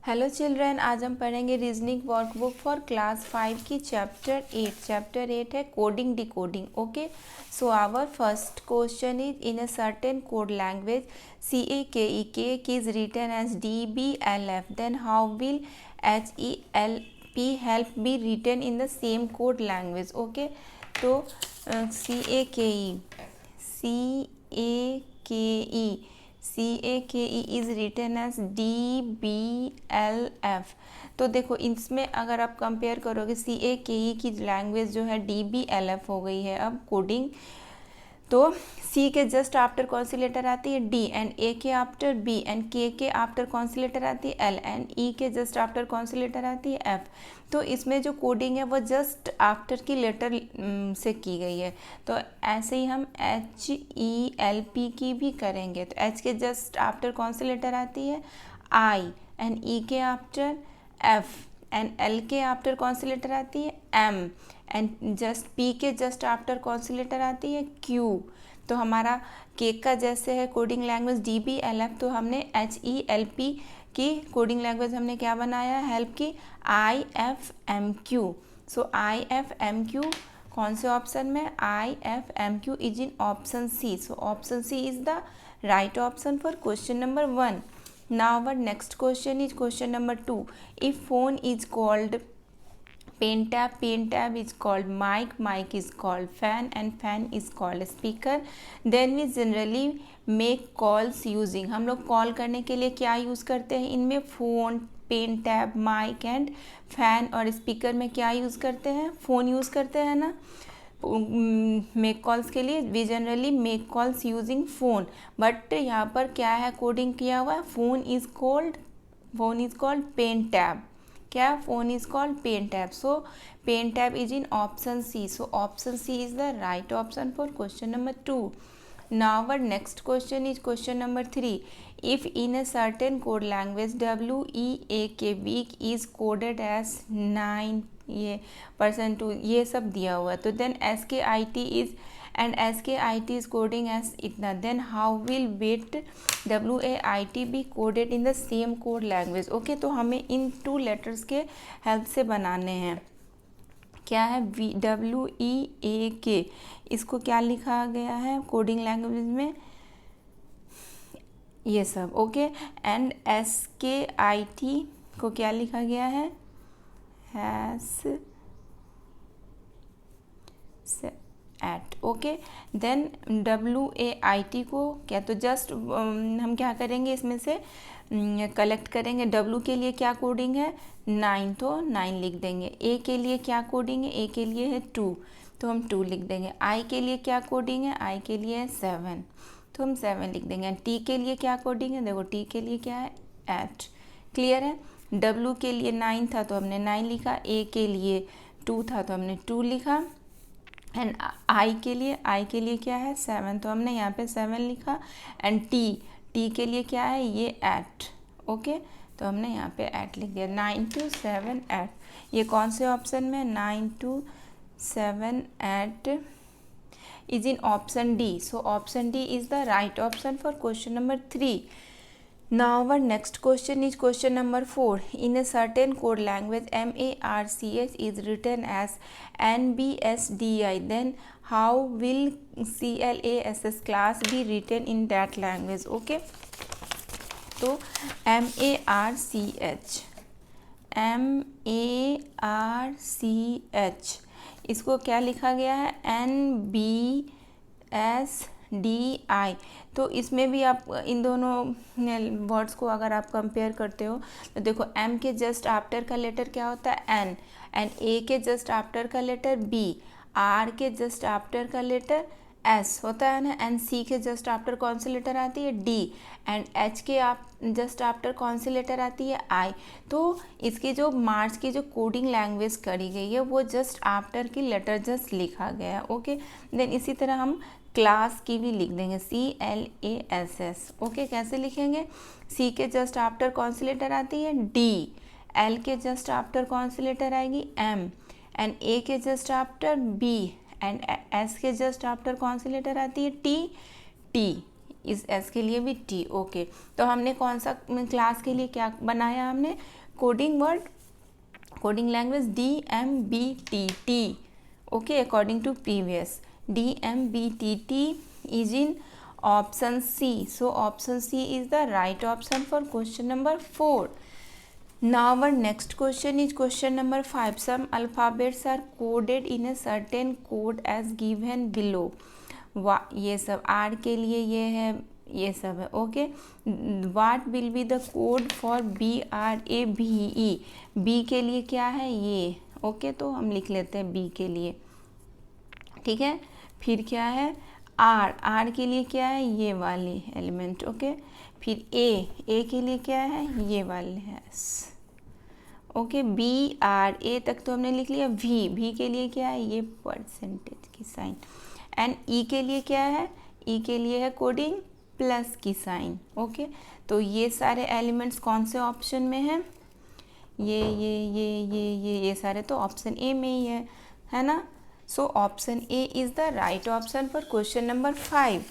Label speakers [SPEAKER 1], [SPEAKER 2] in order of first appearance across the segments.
[SPEAKER 1] Hello children, आज हम पढ़ेंगे रीजनिंग वर्कबुक फॉर क्लास 5 की चैप्टर 8 है coding decoding. Okay, so our first question is in a certain code language CAKE is written as DBLF, then how will HELP be written in the same code language? Okay, तो CAKE is written as DBLF। तो देखो इसमें अगर आप compare करोगे CAKE की language जो है DBLF हो गई है अब कोडिंग। तो C के जस्ट आफ्टर कौन सी लेटर आती है D, एंड A के आफ्टर B, एंड K के आफ्टर कौन सी लेटर आती है L, एंड E के जस्ट आफ्टर कौन सी लेटर आती है F। तो इसमें जो कोडिंग है वो जस्ट आफ्टर की लेटर से की गई है। तो ऐसे ही हम HELP की भी करेंगे। तो H के जस्ट आफ्टर कौन सी लेटर आती है I, एंड E के आफ्टर F, एंड L के आफ्टर कौन सी लेटर आती है M, एंड जस्ट P के जस्ट आफ्टर कौन सी लेटर आती है Q। तो हमारा केक का जैसे है कोडिंग लैंग्वेज DBLF, तो हमने HELP की कोडिंग लैंग्वेज हमने क्या बनाया हेल्प की IFMQ। सो IFMQ कौन से ऑप्शन में IFMQ is in option C। So option C is the right option for question number 1। Now our next question is question number 2. If phone is called pen tab is called mic is called fan, and fan is called speaker, then we generally make calls using, हम लोग call करने के लिए क्या use करते हैं इनमें phone, pen tab, mike and fan, और स्पीकर में क्या यूज़ करते हैं फ़ोन यूज़ करते हैं ना। मेक कॉल्स के लिए we generally make calls using phone, but यहाँ पर क्या है कोडिंग किया हुआ है phone is called pen tab. क्या phone is called pen tab. So pen tab is in option C। So option C is the right option for question number 2। Now our next question is question number 3. If in a certain code language WEAK week is coded as 9 ये %2 ये सब दिया हुआ है, तो then SKIT is and SKIT is coding as इतना, then how will wait WAIT be coded in the same code language. Okay, तो हमें इन 2 लेटर्स के हेल्प से बनाने हैं। क्या है WEAK, इसको क्या लिखा गया है कोडिंग लैंग्वेज में ये सब। ओके, एंड SKIT को क्या लिखा गया है एट। ओके, देन WAIT को क्या, तो जस्ट हम क्या करेंगे इसमें से कलेक्ट करेंगे। W के लिए क्या कोडिंग है 9, तो 9 लिख देंगे। A के लिए क्या कोडिंग है A के लिए है 2, तो हम 2 लिख देंगे। I के लिए क्या कोडिंग है I के लिए है 7, तो हम 7 लिख देंगे। T के लिए क्या कोडिंग है देखो T के लिए क्या है 8। क्लियर है। W के लिए 9 था तो हमने 9 लिखा, A के लिए 2 था तो हमने 2 लिखा, एंड I के लिए क्या है 7, तो हमने यहाँ पे 7 लिखा, एंड T के लिए क्या है ये 8। ओके, तो हमने यहाँ पे 8 लिख दिया। 9 2 7 8, ये कौन से ऑप्शन में 9 2 7 8 is in option D। So option D is the right option for question number 3। Now our next question is question number 4. In a certain code language MARCH is written as NBSDI, then how will CLASS class be written in that language? Okay, तो MARCH इसको क्या लिखा गया है NBSDI। तो इसमें भी आप इन दोनों वर्ड्स को अगर आप कंपेयर करते हो तो देखो M के जस्ट आफ्टर का लेटर क्या होता है N, एंड A के जस्ट आफ्टर का लेटर B, R के जस्ट आफ्टर का लेटर S होता है ना, एंड C के जस्ट आफ्टर कौन सी लेटर आती है D, एंड H के जस्ट आफ्टर कौन सी लेटर आती है I। तो इसकी जो मार्च की जो कोडिंग लैंग्वेज करी गई है वो जस्ट आफ्टर की लेटर जस्ट लिखा गया है। ओके, देन इसी तरह हम क्लास की भी लिख देंगे CLASS। ओके, कैसे लिखेंगे C के जस्ट आफ्टर कौन सी लेटर आती है D, L के जस्ट आफ्टर कौन सी लेटर आएगी M, एंड A के just after B, and S के जस्ट आफ्टर कौन सी लेटर आती है T। इस एस के लिए भी टी। ओके, तो हमने कौन सा क्लास के लिए क्या बनाया, हमने coding word, coding language DMBTT। Okay, according to previous DMBTT is in option C. So option C is the right option for question number 4. Now our next question is question number 5. Some alphabets are coded in a certain code as given below. ये सब R के लिए ये है, ये सब है। Okay, What will be the code for BRAVE? B के लिए क्या है ये। ओके, तो हम लिख लेते हैं B के लिए, ठीक है। फिर क्या है आर के लिए क्या है, ये वाली एलिमेंट। ओके, फिर ए के लिए क्या है, ये वाले है। ओके, BRA तक तो हमने लिख लिया। भी के लिए क्या है, ये परसेंटेज की साइन। एंड ई के लिए क्या है, ई के लिए है कोडिंग प्लस की साइन। ओके, तो ये सारे एलिमेंट्स कौन से ऑप्शन में हैं, ये सारे तो ऑप्शन ए में ही है ना। So option A is the right option for question number 5.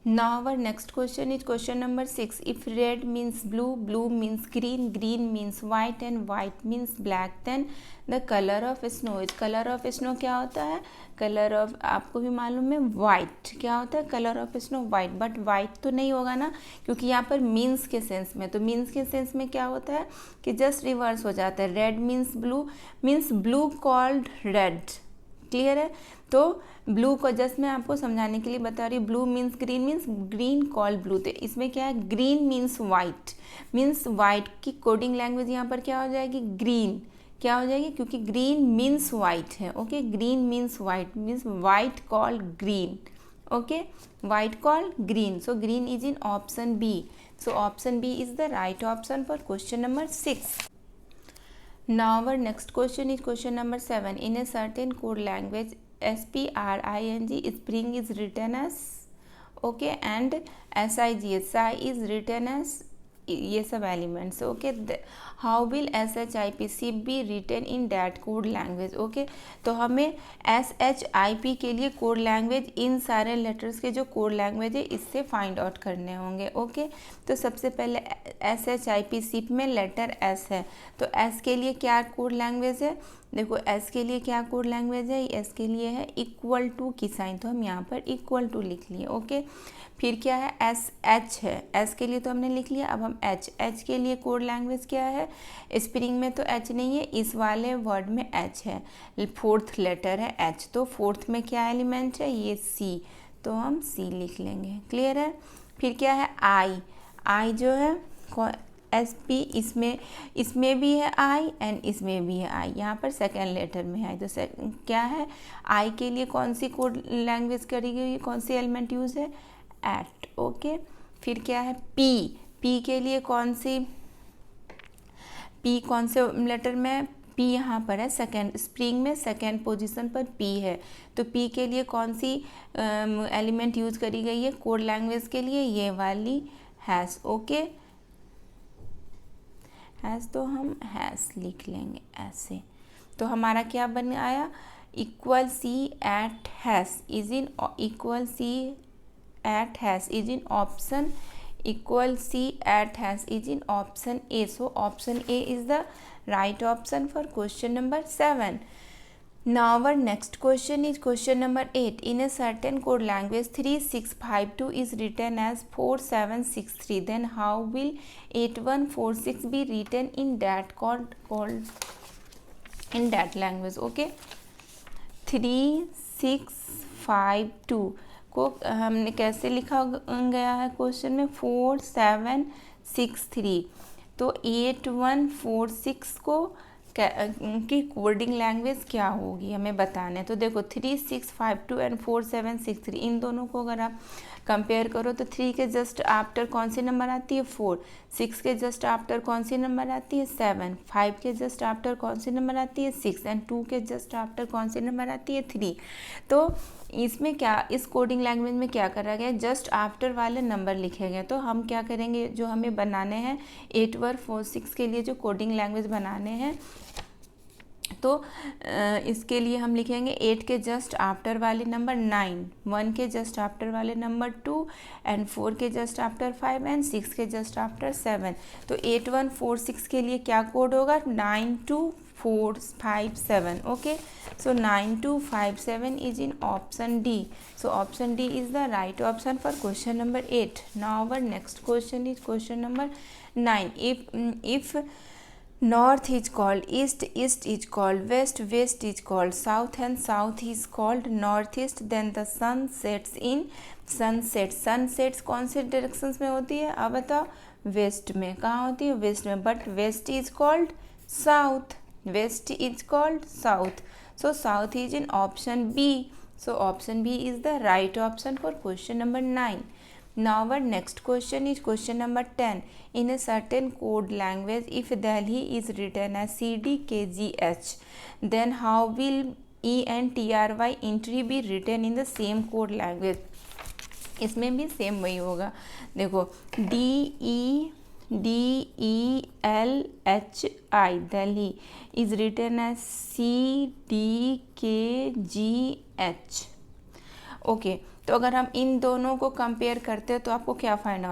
[SPEAKER 1] Now our next question is question number 6. If red means blue, blue means green, green means white and white means black, then the color of snow is, color of snow क्या होता है, color of आपको भी मालूम है white क्या होता है, color of snow white, but white तो नहीं होगा ना, क्योंकि यहाँ पर means के सेंस में, तो means के सेंस में क्या होता है कि जस्ट रिवर्स हो जाता है। red means blue called red, clear है। तो ब्लू को जस्ट मैं आपको समझाने के लिए बता रही हूँ, blue means green call blue. तो इसमें क्या है, ग्रीन मीन्स वाइट की कोडिंग लैंग्वेज यहाँ पर क्या हो जाएगी, ग्रीन क्या हो जाएगी, क्योंकि ग्रीन मीन्स वाइट है। Okay, green means white call green. Okay, white call green, so green is in option B. So option B is the right option for question number 6. Now our next question is question number 7. In a certain code language, SPRING, spring is written as, okay, and SI is written as ये सब elements. Okay, how will SHIP be written in that code language. Okay, तो हमें SHIP के लिए code language, इन सारे letters के जो code language है इससे फाइंड आउट करने होंगे। ओके, तो सबसे पहले SHIP सिप में लेटर S है, तो S के लिए क्या कोड लैंग्वेज है, देखो S के लिए क्या कोड लैंग्वेज है, S के लिए है इक्वल टू की साइन, तो हम यहाँ पर इक्वल टू लिख लिए। ओके, फिर क्या है SH है, S के लिए तो हमने लिख लिया। अब हम H के लिए कोड लैंग्वेज क्या है, स्प्रिंग में तो H नहीं है, इस वाले वर्ड में H है, फोर्थ लेटर है H, तो फोर्थ में क्या एलिमेंट है, ये C, तो हम C लिख लेंगे। क्लियर है। फिर क्या है I जो है SP, इसमें भी है I एंड इसमें भी है I, यहाँ पर सेकेंड लेटर में है। तो क्या है, I के लिए कौन सी कोड लैंग्वेज करी गई, कौन सी एलिमेंट यूज है, एट। ओके, फिर क्या है P के लिए कौन से लेटर में, P यहाँ पर है सेकेंड, स्प्रिंग में सेकेंड पोजीशन पर P है, तो P के लिए कौन सी एलिमेंट यूज करी गई है कोड लैंग्वेज के लिए, ये वाली हैश। ओके, हैश, तो हम हैश लिख लेंगे ऐसे। तो हमारा क्या बन आया, equal C at hash is in option, equal C at hash is in option A. So option A is the right option for question number 7. Now our next question is question number 8. In a certain code language 3652 is written as 4763. Then how will 8146 be written in that in that language? Okay, 3652 को हमने कैसे लिखा गया है question में, 4763, तो 8146 को की कोडिंग लैंग्वेज क्या होगी हमें बताना है। तो देखो 3652 एंड 4763, इन दोनों को अगर आप कंपेयर करो तो 3 के जस्ट आफ्टर कौन सी नंबर आती है, 4, 6 के जस्ट आफ्टर कौन सी नंबर आती है, 7, 5 के जस्ट आफ्टर कौन सी नंबर आती है, 6 एंड 2 के जस्ट आफ्टर कौन सी नंबर आती है, 3। तो इसमें क्या, इस कोडिंग लैंग्वेज में क्या करा गया, जस्ट आफ्टर वाले नंबर लिखे गए। तो हम क्या करेंगे, जो हमें बनाने हैं 8146 के लिए जो कोडिंग लैंग्वेज बनाने हैं, तो इसके लिए हम लिखेंगे 8 के जस्ट आफ्टर वाले नंबर 9, 1 के जस्ट आफ्टर वाले नंबर 2 एंड 4 के जस्ट आफ्टर 5 एंड 6 के जस्ट आफ्टर 7। तो 8146 के लिए क्या कोड होगा? 92457। Okay, so 9257 is in option D. So option D is the right option for question number 8। Now our next question is question number 9। If North is called east, east is called west, west is called south and south is called northeast, then the sun sets in sunset। Sunsets कौन से directions में होती है? अब बताओ, waste में। कहाँ होती है? वेस्ट में। But west is called south, west is called south, so south is in option B. So option B is the right option for question number 9। Now our next question is question number 10. In a certain code language, if Delhi is written as CDKGH, then how will ENTRY entry be written in the same code language? इसमें भी same वही होगा। देखो, DELHI Delhi is written as CDKGH। Okay, तो अगर हम इन दोनों को कंपेयर करते हैं तो आपको क्या फाइंड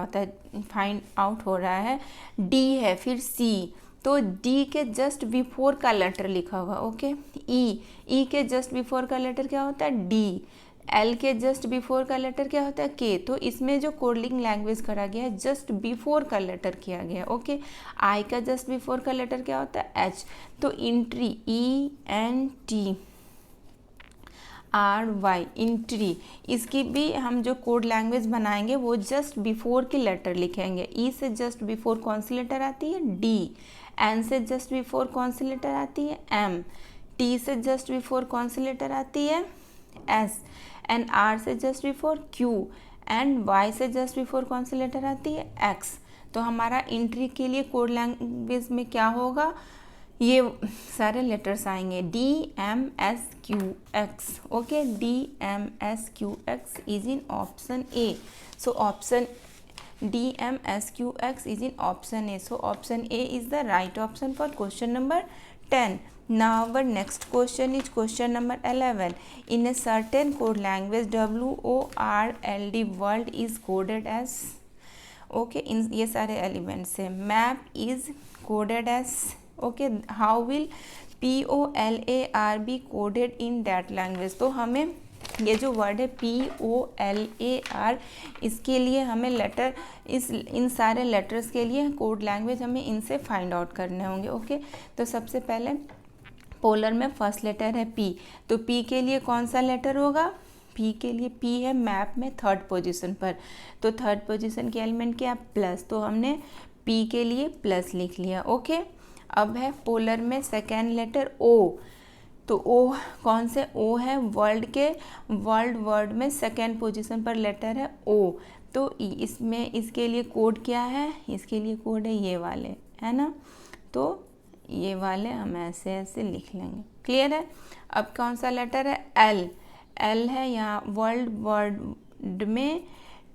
[SPEAKER 1] आउट हो रहा है? डी है, फिर सी, तो डी के जस्ट बिफोर का लेटर लिखा हुआ। ओके, ई के जस्ट बिफोर का लेटर क्या होता है? डी। एल के जस्ट बिफोर का लेटर क्या होता है? के। तो इसमें जो कोडिंग लैंग्वेज करा गया है जस्ट बिफोर का लेटर किया गया है। ओके, आई का जस्ट बिफोर का लेटर क्या होता है? एच। तो इंट्री ENTRY इंट्री, इसकी भी हम जो कोड लैंग्वेज बनाएंगे वो जस्ट बिफोर के लेटर लिखेंगे। ई से जस्ट बिफोर कौन सी लेटर आती है? डी। एन से जस्ट बिफोर कौन सी लेटर आती है? एम। टी से जस्ट बिफोर कौन सी लेटर आती है? एस। एंड आर से just before Q. And Y से जस्ट बिफोर कौन सी लेटर आती है? एक्स। तो हमारा इंट्री के लिए कोड लैंग्वेज में क्या होगा? ये सारे लेटर्स आएंगे DMSQX। Okay, DMSQX is in option A. So option DMSQX is in option A. So option A is the right option for question number 10। Now our next question is question number 11. In a certain code language, WORLD world is coded as, okay, इन ये सारे elements है। Map is coded as, okay, how will POLAR be coded in that language? तो हमें ये जो word है POLAR, इसके लिए हमें लेटर, इन सारे लेटर्स के लिए कोड लैंग्वेज हमें इनसे फाइंड आउट करने होंगे। ओके, तो सबसे पहले पोलर में फर्स्ट लेटर है P, तो P के लिए कौन सा लेटर होगा? P के लिए P है मैप में थर्ड पोजीशन पर, तो थर्ड पोजीशन के एलिमेंट क्या? प्लस। तो हमने P के लिए प्लस लिख लिया। ओके, अब है पोलर में सेकेंड लेटर O, तो O कौन से? O है वर्ड में सेकेंड पोजीशन पर लेटर है O, तो इसमें इसके लिए कोड क्या है? इसके लिए कोड है ये वाले, है ना, तो ये वाले हम ऐसे ऐसे लिख लेंगे। क्लियर है? अब कौन सा लेटर है? L है, यहाँ वर्ड में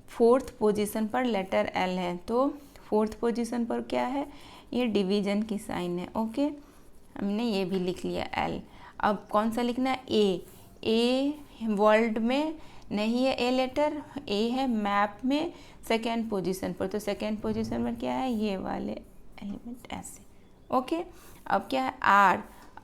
[SPEAKER 1] फोर्थ पोजीशन पर लेटर L है, तो फोर्थ पोजीशन पर क्या है? ये डिवीजन की साइन है। ओके, हमने ये भी लिख लिया L। अब कौन सा लिखना है? A वर्ल्ड में नहीं है, ए लेटर, A है मैप में सेकेंड पोजीशन पर, तो सेकेंड पोजीशन पर क्या है? ये वाले एलिमेंट ऐसे। ओके, अब क्या है?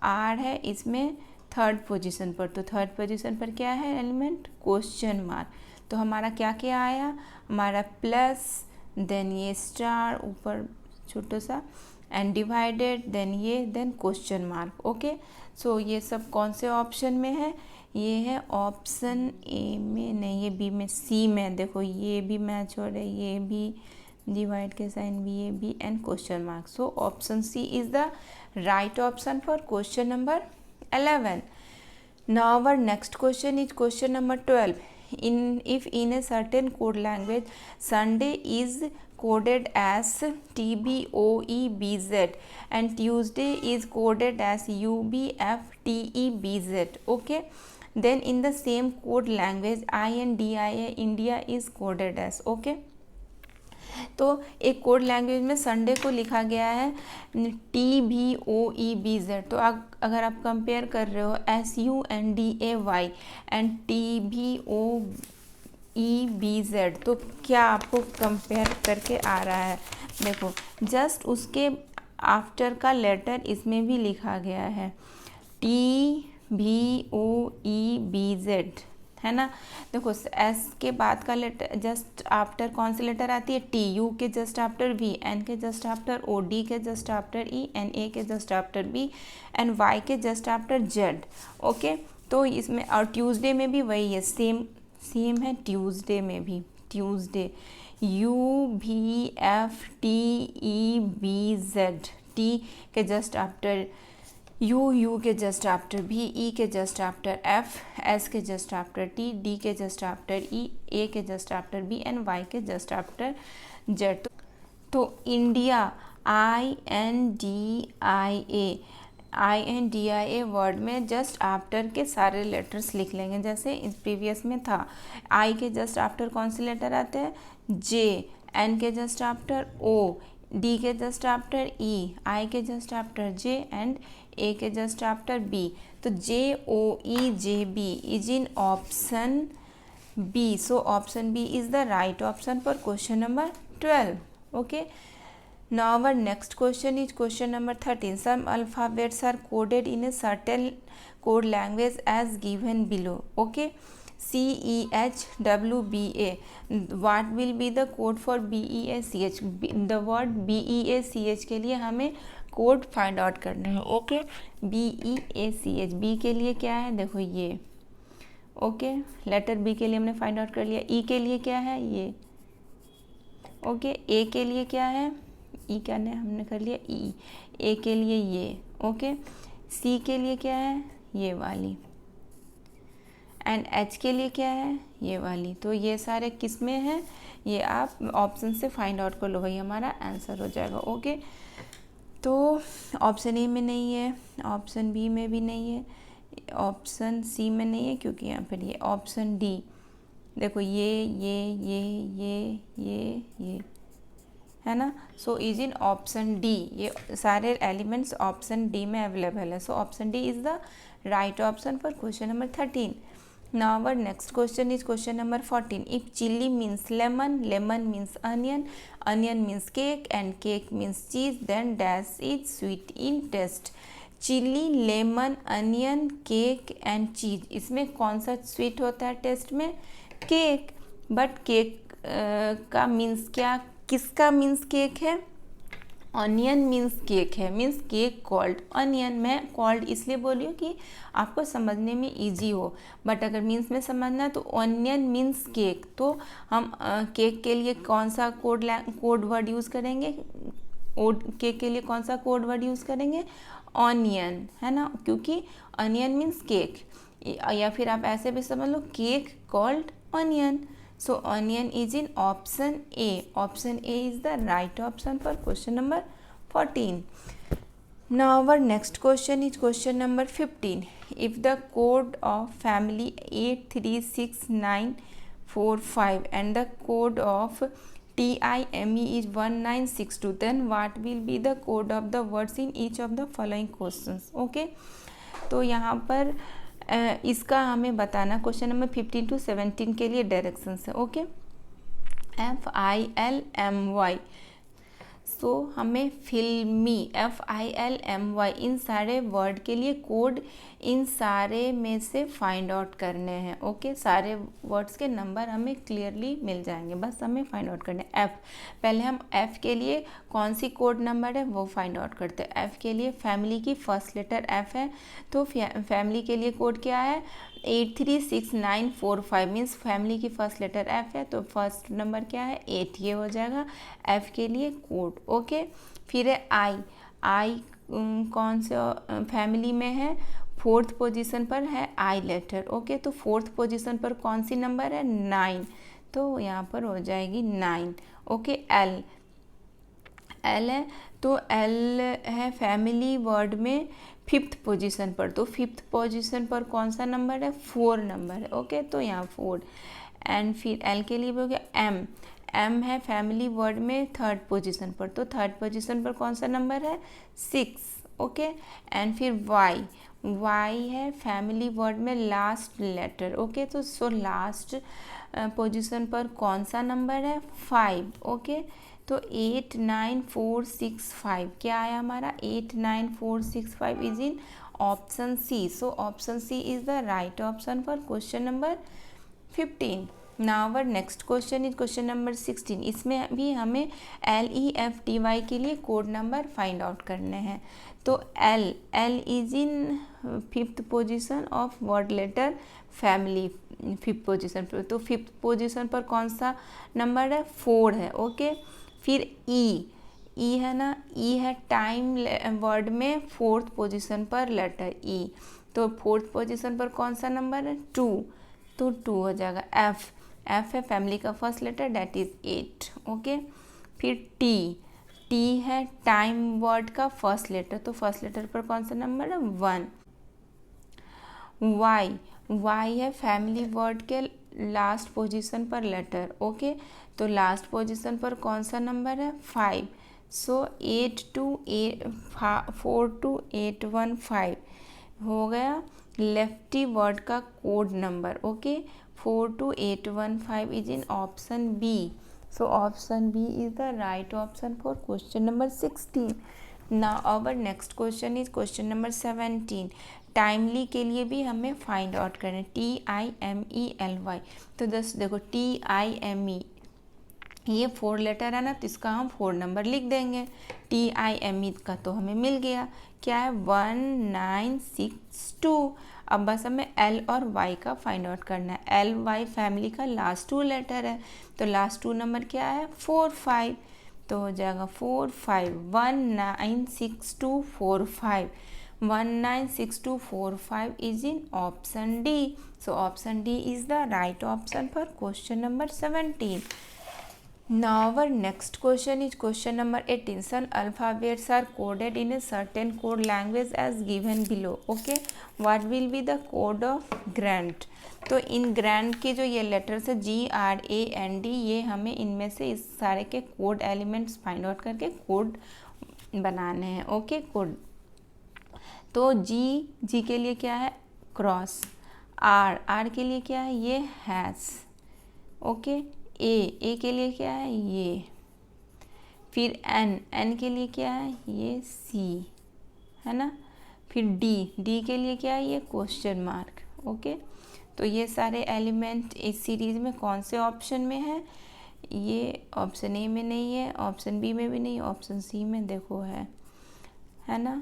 [SPEAKER 1] R है इसमें थर्ड पोजीशन पर, तो थर्ड पोजीशन पर क्या है एलिमेंट? Question mark. तो हमारा क्या क्या आया? हमारा प्लस, देन ये स्टार ऊपर छोटा सा, and divided, then question mark. Okay, so ये सब कौन से ऑप्शन में है? ये है ऑप्शन ए में, नहीं ये बी में, सी में। देखो ये भी मैच हो रहा है, ये भी डिवाइड के साइन भी, ये भी, and question mark. So option C is the right option for question number 11. Now our next question is question number 12. If in a certain code language, Sunday is coded as TBOEBZ and Tuesday is coded as UBFTEBZ, okay, then in the same code language INDIA India is coded as, okay. तो एक code language में Sunday को लिखा गया है TVOEBZ। तो अगर आप कंपेयर कर रहे हो SUNDAY एंड TVOEBZ, तो क्या आपको कंपेयर करके आ रहा है? देखो जस्ट उसके आफ्टर का लेटर इसमें भी लिखा गया है TVOEBZ, है ना। देखो एस के बाद का लेटर जस्ट आफ्टर कौन सी लेटर आती है? टी। यू के जस्ट आफ्टर वी, एन के जस्ट आफ्टर ओ, डी के just after E, N A के just after B, and Y के जस्ट आफ्टर जेड। ओके, तो इसमें और ट्यूसडे में भी वही है, सेम है ट्यूसडे में भी। ट्यूसडे UVFTEBZ, टी के जस्ट आफ्टर यू के जस्ट आफ्टर भी, ई के जस्ट आफ्टर एफ, एस के जस्ट आफ्टर टी, डी के जस्ट आफ्टर ई, ए के just after B, and Y के जस्ट आफ्टर जेड। तो इंडिया INDIA वर्ड में just after के सारे लेटर्स लिख लेंगे, जैसे इस प्रीवियस में था। आई के जस्ट आफ्टर कौन से लेटर आते हैं? जे, एन के जस्ट आफ्टर ओ, डी के जस्ट आफ्टर ई, आई के just after J, and A के जस्ट आफ्टर बी। तो JOEJB is in option B. So option B is the right option for question number 12. Okay. Now our next question is question number 13. Some alphabets are coded in a certain code language as given below. Okay. CEHWBA. What will be the code for BEACH? The word BEACH के लिए हमें code find out करना है। Okay, BEACH, B के लिए क्या है? देखो ये। ओके, लेटर बी के लिए हमने फाइंड आउट कर लिया। ई के लिए क्या है? ये। ओके, ए के लिए क्या है? ई क्या ने हमने कर लिया ई। ए के लिए ये। ओके, सी के लिए क्या है? ये वाली। एंड एच के लिए क्या है? ये वाली। तो ये सारे किस में है? ये आप ऑप्शन से फाइंड आउट कर लो, वही हमारा आंसर हो जाएगा। ओके, तो ऑप्शन ए में नहीं है, ऑप्शन बी में भी नहीं है, ऑप्शन सी में नहीं है, क्योंकि यहाँ पर ये ऑप्शन डी। देखो ये है ना। So is in option D. ये सारे एलिमेंट्स ऑप्शन डी में अवेलेबल है। सो option D is the right option for question number 13. Now our next question is question number 14. If chili means lemon, lemon means onion, onion means cake, and cake means cheese, then dash is sweet in taste. Chilli, lemon, onion, cake and cheese, इसमें कौन सा sweet होता है taste में? Cake. But cake का means क्या? किसका means cake है? ऑनियन मीन्स केक है, मीन्स केक कॉल्ड ऑनियन। मैं कॉल्ड इसलिए बोली हूँ कि आपको समझने में इजी हो, बट अगर मीन्स में समझना है तो ऑनियन मीन्स केक। तो हम केक के लिए कौन सा कोड वर्ड यूज़ करेंगे? केक के लिए कौन सा कोड वर्ड यूज़ करेंगे? ऑनियन, है ना, क्योंकि ऑनियन मीन्स केक। या फिर आप ऐसे भी समझ लो, cake called onion. So onion is in option A. Option A is the right option for question number 14. Now our next question is question number 15. If the code of family 83695 and the code of TIME is 1962, then what will be the code of the words in each of the following questions? Okay, तो यहाँ पर इसका हमें बताना question number 15 to 17 के लिए directions है। Okay, FILMY। सो हमें फिल्मी, FILMY, इन सारे वर्ड के लिए कोड इन सारे में से फाइंड आउट करने हैं। ओके, सारे वर्ड्स के नंबर हमें क्लियरली मिल जाएंगे, बस हमें फाइंड आउट करने। F, पहले हम F के लिए कौन सी कोड नंबर है वो फाइंड आउट करते हैं। F के लिए फैमिली की फर्स्ट लेटर F है, तो फैमिली के लिए कोड क्या है? 83695 मीन्स फैमिली की फर्स्ट लेटर F है, तो फर्स्ट नंबर क्या है? 8। ये हो जाएगा F के लिए कोड। ओके, फिर है I कौन से फैमिली में है? फोर्थ पोजीशन पर है I लेटर। ओके, तो फोर्थ पोजीशन पर कौन सी नंबर है? 9, तो यहाँ पर हो जाएगी 9। ओके, L है, तो L है फैमिली वर्ड में फिफ्थ पोजीशन पर, तो फिफ्थ पोजीशन पर कौन सा नंबर है? 4 नंबर है। ओके, तो यहाँ 4। एंड फिर L के लिए हो गया एम है फैमिली वर्ड में थर्ड पोजीशन पर, तो थर्ड पोजीशन पर कौन सा नंबर है 6, ओके। एंड फिर वाई, वाई है फैमिली वर्ड में लास्ट लेटर, ओके। तो सो लास्ट पोजीशन पर कौन सा नंबर है 5, ओके। तो 8 9 4 6 5 क्या आया हमारा 8 9 4 6 5 is in option C. So option C is the right option for question number 15। Now our next question is question number 16। इसमें भी हमें LEFTY के लिए कोड नंबर फाइंड आउट करने हैं। तो L is in 5th position of word letter family, 5th position पर। तो 5th पोजीशन पर कौन सा नंबर है 4 है, ओके। फिर ई है ना, ई है टाइम वर्ड में 4th पोजीशन पर लेटर ई। तो 4th पोजीशन पर कौन सा नंबर है 2, तो 2 हो जाएगा। एफ है फैमिली का first letter that is 8, okay. फिर टी है टाइम वर्ड का फर्स्ट लेटर, तो फर्स्ट लेटर पर कौन सा नंबर है 1। वाई है फैमिली वर्ड के लास्ट पोजीशन पर लेटर, ओके। तो लास्ट पोजीशन पर कौन सा नंबर है 5। सो 4 2 8 1 5 हो गया लेफ्टी वर्ड का code number, okay. 4 2 8 1 5 is in option B. So option B is the right option for question number 16। Now our next question is question number 17। Timely के लिए भी हमें फाइंड आउट करना है TIMELY। तो जस्ट देखो TIME ये 4 लेटर है ना, तो इसका हम 4 नंबर लिख देंगे। TIME का तो हमें मिल गया, क्या है 1962। अब बस हमें L और Y का फाइंड आउट करना है। LY फैमिली का लास्ट 2 लेटर है, तो लास्ट 2 नंबर क्या है 4 5, तो हो जाएगा 4 5 196245। 196245 is in option D. So option D is the right option for question number 17. Now our next question is question number 18. Some alphabets are coded in a certain code language as given below. Okay, what will be the code of GRAND? तो इन grand के जो ये letters है GRAND, ये हमें इनमें से इस सारे के कोड एलिमेंट्स फाइंड आउट करके कोड बनाने हैं, ओके। कोड तो जी के लिए क्या है क्रॉस, आर के लिए क्या है ये हैश, ओके। ए के लिए क्या है ये, फिर एन के लिए क्या है ये सी, है ना। फिर डी के लिए क्या है ये क्वेश्चन मार्क, ओके। तो ये सारे एलिमेंट इस सीरीज में कौन से ऑप्शन में है, ये ऑप्शन ए में नहीं है, ऑप्शन बी में भी नहीं, ऑप्शन सी में देखो है ना,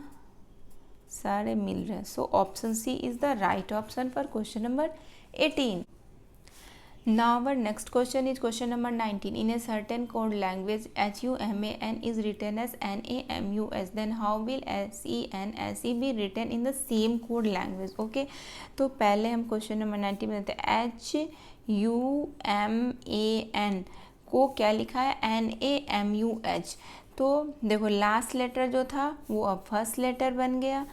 [SPEAKER 1] सारे मिल रहे हैं। So option C is the right option for question number 18। Now our next question is question number 19. In a certain code language HUMAN is written as NAMUS, then how will SENSE be written in the same code language? Okay, तो पहले हम question number 19 में देखते हैं। HUMAN को क्या लिखा है NAMUH। तो देखो लास्ट लेटर जो था वो अब फर्स्ट लेटर बन गया,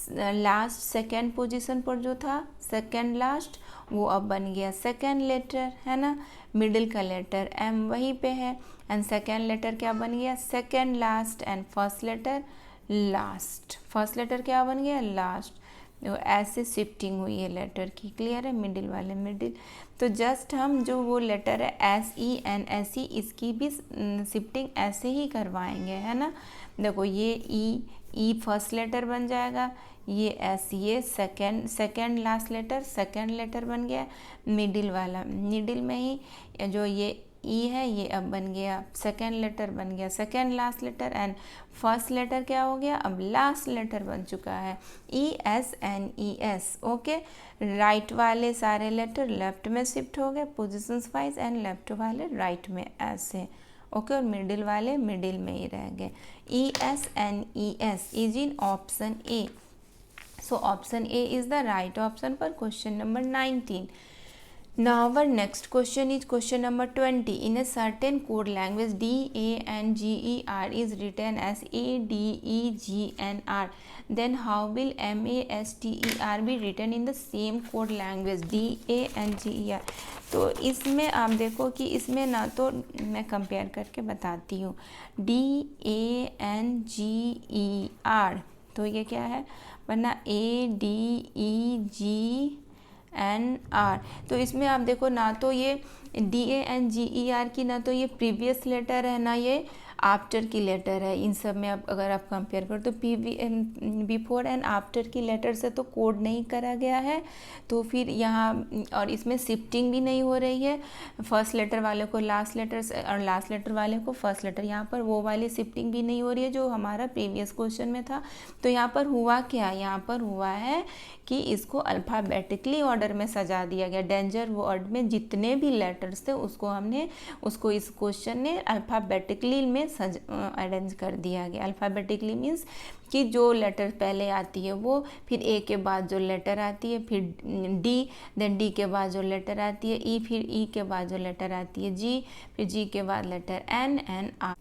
[SPEAKER 1] लास्ट सेकेंड पोजीशन पर जो था सेकेंड लास्ट वो अब बन गया सेकेंड लेटर, है ना। मिडिल का लेटर एम वहीं पे है, एंड सेकेंड लेटर क्या बन गया second last, and first letter last, first letter क्या बन गया लास्ट। तो ऐसे शिफ्टिंग हुई है लेटर की, क्लियर है, मिडिल वाले मिडिल। तो जस्ट हम जो वो लेटर है SENSE इसकी भी शिफ्टिंग ऐसे ही करवाएंगे, है ना। देखो ये ई फर्स्ट लेटर बन जाएगा, ये एस ये second last letter second letter बन गया, मिडिल वाला मिडिल में ही जो ये ई है ये अब बन गया सेकेंड लेटर बन गया second last letter, and first letter क्या हो गया अब लास्ट लेटर बन चुका है ESNES, ओके। राइट वाले सारे लेटर लेफ्ट में शिफ्ट हो गए पोजिशंस वाइज, एंड लेफ्ट वाले राइट में ऐसे, ओके। और मिडिल वाले मिडिल में ही रह गए। ESNES is in option A. So option A is the right option for question number 19। Now our next question is question number 20. In a certain code language, DANGER is written as ADEGNR. Then how will MASTER be written in the same code language DANGER? तो इसमें आप देखो कि इसमें ना तो मैं compare करके बताती हूँ DANGER, तो ये क्या है वरना ADEGNR। तो इसमें आप देखो ना तो ये DANGER की ना तो ये प्रीवियस लेटर है ना ये आफ्टर की लेटर है। इन सब में आप अगर आप कंपेयर करो तो बिफोर एंड आफ्टर की लेटर से तो कोड नहीं करा गया है, तो फिर यहाँ और इसमें शिफ्टिंग भी नहीं हो रही है, फर्स्ट लेटर वाले को लास्ट लेटर से और लास्ट लेटर वाले को फर्स्ट लेटर, यहाँ पर वो वाली शिफ्टिंग भी नहीं हो रही है जो हमारा प्रीवियस क्वेश्चन में था। तो यहाँ पर हुआ क्या, यहाँ पर हुआ है कि इसको अल्फ़ाबेटिकली ऑर्डर में सजा दिया गया। डेंजर वर्ड में जितने भी लेटर्स थे उसको इस क्वेश्चन ने अल्फ़ाबेटिकली में अरेंज कर दिया गया। अल्फ़ाबेटिकली मीन्स कि जो लेटर पहले आती है वो, फिर ए के बाद जो लेटर आती है, फिर डी, देन डी के बाद जो लेटर आती है ई, फिर ई के बाद जो लेटर आती है जी, फिर जी के बाद लेटर एन आर।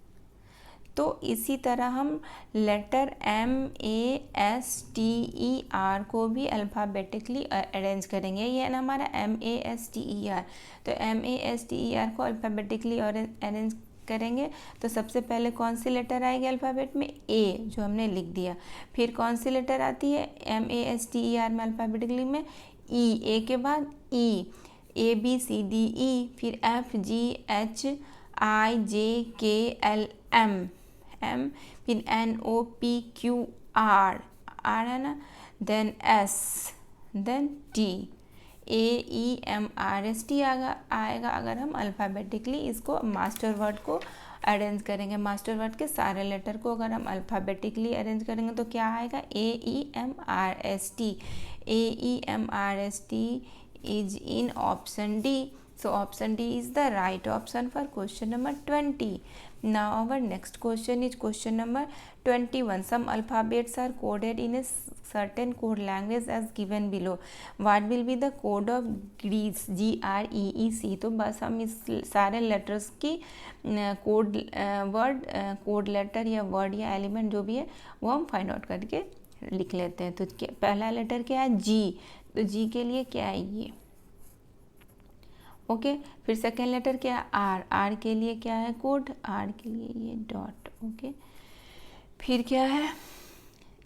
[SPEAKER 1] तो इसी तरह हम लेटर MASTER को भी अल्फ़ाबेटिकली अरेंज करेंगे। ये है ना हमारा MASTER, तो MASTER को अल्फ़ाबेटिकली अरेंज करेंगे तो सबसे पहले कौन सी लेटर आएगी अल्फ़ाबेट में, ए, जो हमने लिख दिया। फिर कौन सी लेटर आती है MASTER में अल्फ़ाबेटिकली में, ई, ए के बाद ई, ABCDE, फिर FGHIJKLM, फिर NOPQR, आर है ना, then S, then T, AEMRST आएगा अगर हम अल्फ़ाबेटिकली इसको मास्टर वर्ड को अरेंज करेंगे। मास्टर वर्ड के सारे लेटर को अगर हम अल्फ़ाबेटिकली अरेंज करेंगे तो क्या आएगा AEMRST। AEMRST is in option D. So option D is the right option for question number 20. Now our next question is question number 21. Some alphabets are coded in a certain code language as given below. What will be the code of GREEC? GREEC. तो बस हम इस सारे letters की code letter या word या element जो भी है वो हम फाइंड आउट करके लिख लेते हैं। तो पहला लेटर क्या है जी, तो जी के लिए क्या है ये, ओके। फिर सेकेंड लेटर क्या है आर, आर के लिए क्या है कोड, आर के लिए ये डॉट, ओके। फिर क्या है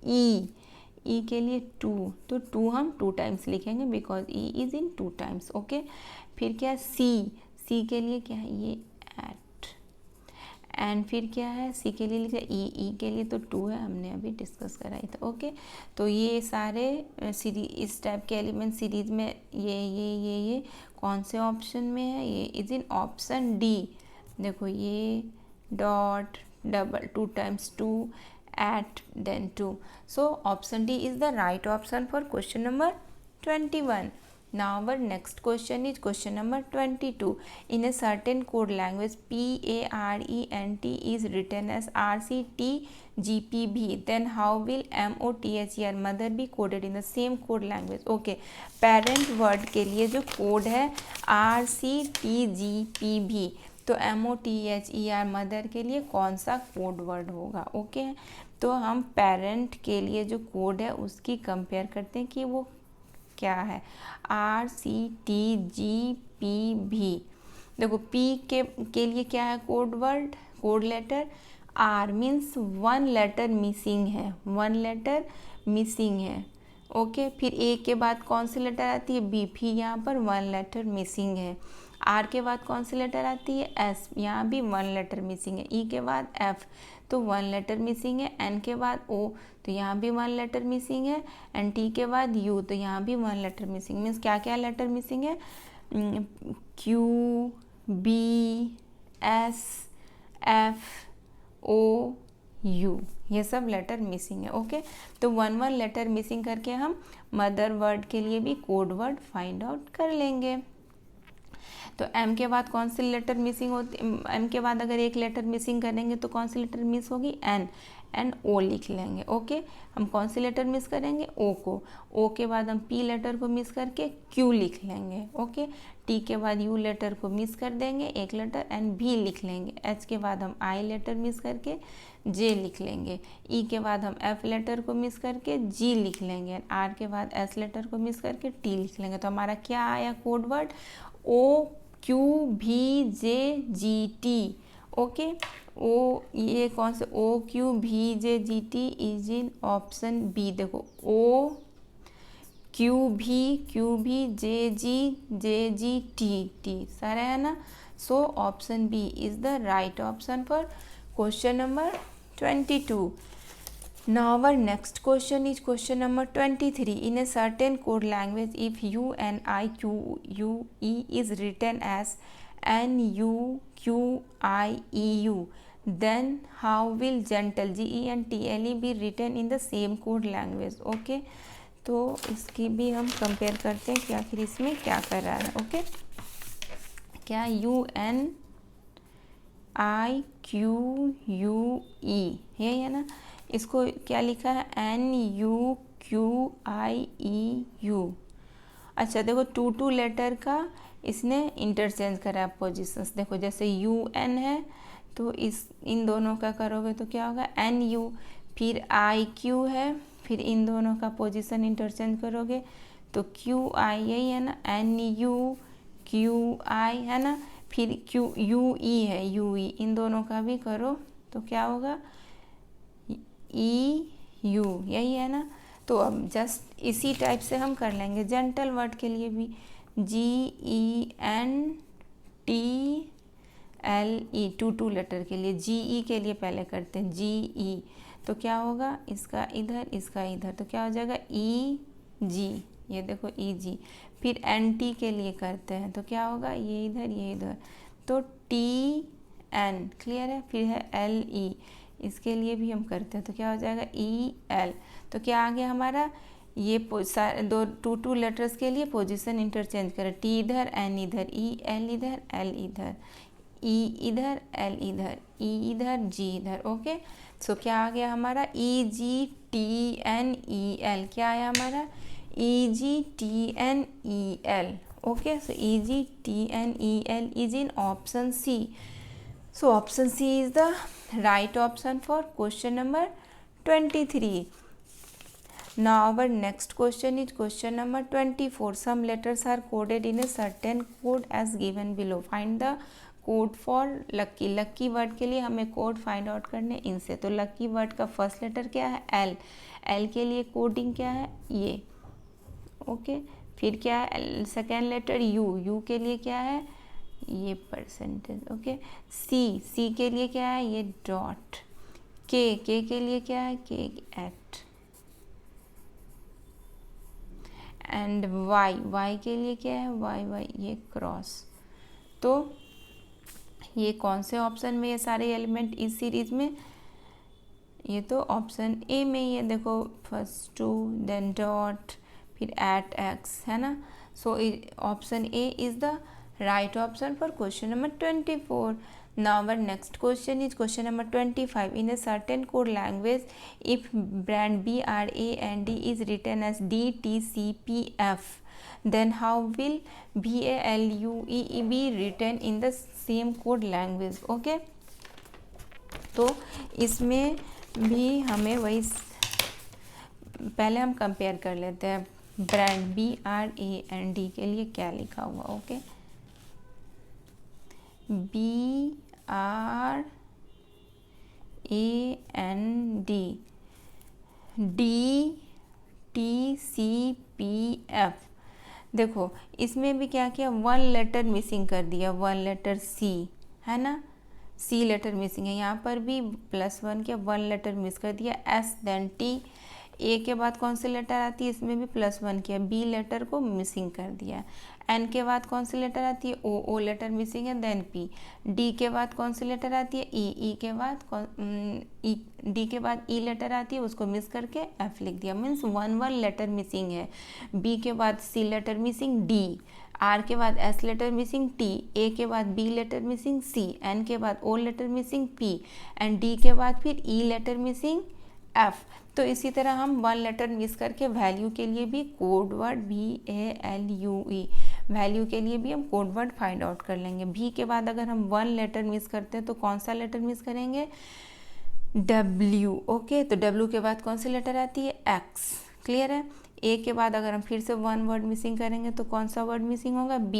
[SPEAKER 1] ई, ई के लिए टू, तो टू हम 2 टाइम्स लिखेंगे because E is in 2 times, okay. फिर क्या है सी, सी के लिए क्या है ये एट, एंड फिर क्या है सी के लिए लिखा ई, ई के लिए तो 2 है, हमने अभी डिस्कस कराई था, ओके। तो ये सारे इस टाइप के एलिमेंट सीरीज में ये कौन से ऑप्शन में है, ये इज इन ऑप्शन डी। देखो ये dot double 2 times 2 eight then 2, so option D is the right option for question number 21. Now our next question is question number 22. In a certain code language, PARENT is written as RCTGPB. Then how will MOTHER mother be coded in the same code language? Okay, parent word के लिए जो code है RCTGPB, तो MOTHER mother के लिए कौन सा code word होगा, ओके। तो हम पेरेंट के लिए जो कोड है उसकी कंपेयर करते हैं कि वो क्या है, RCTGPB। देखो P के लिए क्या है code word, code letter R means 1 letter missing है, 1 लेटर मिसिंग है, ओके। फिर A के बाद कौन सी लेटर आती है B, फिर यहाँ पर 1 लेटर मिसिंग है। R के बाद कौन सी लेटर आती है S, यहाँ भी 1 लेटर मिसिंग है। E के बाद F, तो 1 लेटर मिसिंग है। N के बाद O, तो यहाँ भी 1 लेटर मिसिंग है। एंड T के बाद U, तो यहाँ भी 1 लेटर मिसिंग, मीन्स क्या क्या लेटर मिसिंग है, Q, B, S, F, O, U, ये सब लेटर मिसिंग है, ओके। तो 1 लेटर मिसिंग करके हम मदर वर्ड के लिए भी कोड वर्ड फाइंड आउट कर लेंगे। तो M के बाद कौन सी लेटर मिसिंग होती, M के बाद अगर एक लेटर मिसिंग करेंगे तो कौन सी लेटर मिस होगी N, एंड ओ लिख लेंगे। ओके, हम कौन सी लेटर मिस करेंगे? ओ को। ओ के बाद हम पी लेटर को मिस करके क्यू लिख लेंगे। ओके, टी के बाद यू लेटर को मिस कर देंगे एक लेटर एंड भी लिख लेंगे। एच के बाद हम आई लेटर मिस करके जे लिख लेंगे। ई के बाद हम एफ लेटर को मिस करके जी लिख लेंगे। आर के बाद एस लेटर को मिस करके टी लिख लेंगे। तो हमारा क्या आया कोड वर्ड? ओ क्यू भी जे जी टी। ओके, ओ ये कौन से? ओ क्यू भी J G T is in option B. देखो ओ क्यू भी जे जी टी सारा है ना। So option B is the right option for question number 22. Now our next question is question number 23. In a certain code language, if UNIQUE is written as NUQIEU, then how will gentle GENTLE be written in the same code language? Okay, तो इसकी भी हम compare करते हैं कि आखिर इसमें क्या कर रहा है। ओके, क्या UNIQUE यही है ना? इसको क्या लिखा है? NUQIEU। अच्छा देखो, टू लेटर का इसने इंटरचेंज करा पोजिशंस। देखो जैसे UN है तो इन दोनों का करोगे तो क्या होगा? NU। फिर IQ है, फिर इन दोनों का पोजीशन इंटरचेंज करोगे तो QI यही है ना, NUQI है ना। फिर UE है, UE इन दोनों का भी करो तो क्या होगा? EU यही है ना। तो अब जस्ट इसी टाइप से हम कर लेंगे जेंटल वर्ड के लिए भी। GENTLE टू लेटर के लिए। GE के लिए पहले करते हैं GE, तो क्या होगा? इसका इधर, इसका इधर, तो क्या हो जाएगा? EG। ये देखो EG। फिर NT के लिए करते हैं तो क्या होगा? ये इधर, ये इधर, तो TN। क्लियर है? फिर है LE, इसके लिए भी हम करते हैं तो क्या हो जाएगा? EL। तो क्या आ गया हमारा? ये टू लेटर्स के लिए पोजीशन इंटरचेंज करें। T इधर, N इधर, EL इधर, L इधर, E इधर, L इधर, E इधर, G इधर। ओके, सो क्या आ गया हमारा? EGTNEL। क्या आया हमारा? EGTNEL। Okay, so EGTNEL is in option C. So option C is the right option for question number 23. Now our next question is question number 24. Some letters are coded in a certain code as given below. Find the code for lucky. Lucky word के लिए हमें code find out करने इनसे। तो lucky word का first letter क्या है? L। L के लिए कोडिंग क्या है? ये। ओके, फिर क्या है? Second letter U। U के लिए क्या है? ये परसेंटेज। ओके, सी के लिए क्या है? ये डॉट। के के लिए क्या है? के एट। एंड वाई के लिए क्या है? वाई ये क्रॉस। तो ये कौन से ऑप्शन में ये सारे एलिमेंट इस सीरीज में? ये तो ऑप्शन ए में ही है। देखो फर्स्ट 2, देन डॉट, फिर एट एक्स, है ना। So option A is the right option for question number 24. Now our next question is question number 25. In a certain code language, if brand BRAND is written as DTCPF, then how will VALUE be written in the same code language? Okay, तो इसमें भी हमें वही पहले हम compare कर लेते हैं ब्रांड BRAND के लिए क्या लिखा हुआ। Okay, BRAND DTCPF। देखो इसमें भी क्या किया? वन लेटर मिसिंग कर दिया, वन लेटर C है ना। C लेटर मिसिंग है, यहाँ पर भी +1 किया, वन लेटर मिस कर दिया S, देन T, ए के बाद कौन सी लेटर आती है, इसमें भी +1 किया, बी लेटर को मिसिंग कर दिया। एन के बाद कौन सी लेटर आती है, ओ लेटर मिसिंग है, देन पी। डी के बाद कौन सी लेटर आती है, ई के बाद डी के बाद ई लेटर आती है, उसको मिस करके एफ लिख दिया, मीन्स 1 लेटर मिसिंग है। बी के बाद C letter missing, D. R के बाद S letter missing, T. A के बाद B letter missing, C. N के बाद O letter missing, P. And D के बाद फिर ई लेटर मिसिंग, एफ। तो इसी तरह हम 1 लेटर मिस करके वैल्यू के लिए भी कोड वर्ड VALUE, वैल्यू के लिए भी हम कोड वर्ड फाइंड आउट कर लेंगे। भी के बाद अगर हम 1 लेटर मिस करते हैं तो कौन सा लेटर मिस करेंगे, W। ओके, तो W के बाद कौन सी लेटर आती है, X। क्लियर है। ए के बाद अगर हम फिर से 1 वर्ड मिसिंग करेंगे तो कौन सा वर्ड मिसिंग होगा, B।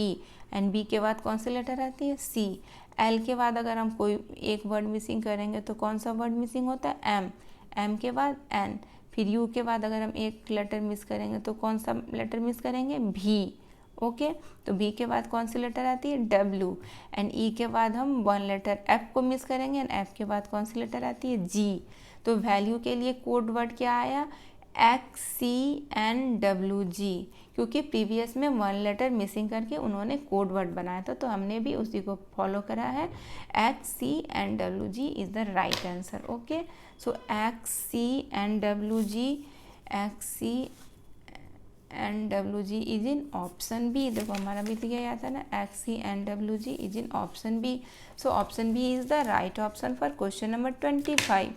[SPEAKER 1] एंड बी के बाद कौन सी लेटर आती है, C। एल के बाद अगर हम कोई एक वर्ड मिसिंग करेंगे तो कौन सा वर्ड मिसिंग होता है, M। एम के बाद N। फिर यू के बाद अगर हम एक लेटर मिस करेंगे तो कौन सा लेटर मिस करेंगे, भी। ओके, तो बी के बाद कौन सी लेटर आती है, W। एंड ई के बाद हम 1 लेटर एफ को मिस करेंगे, एंड एफ के बाद कौन सी लेटर आती है, G। तो वैल्यू के लिए कोड वर्ड क्या आया, XCNWG, क्योंकि प्रीवियस में 1 लेटर मिसिंग करके उन्होंने कोड वर्ड बनाया था, तो हमने भी उसी को फॉलो करा है। XCNWG is the right answer. Okay, so XCNWG is in option B. देखो हमारा भी दिया गया था ना, XCNWG is in option B. So option B is the right option for question number 25।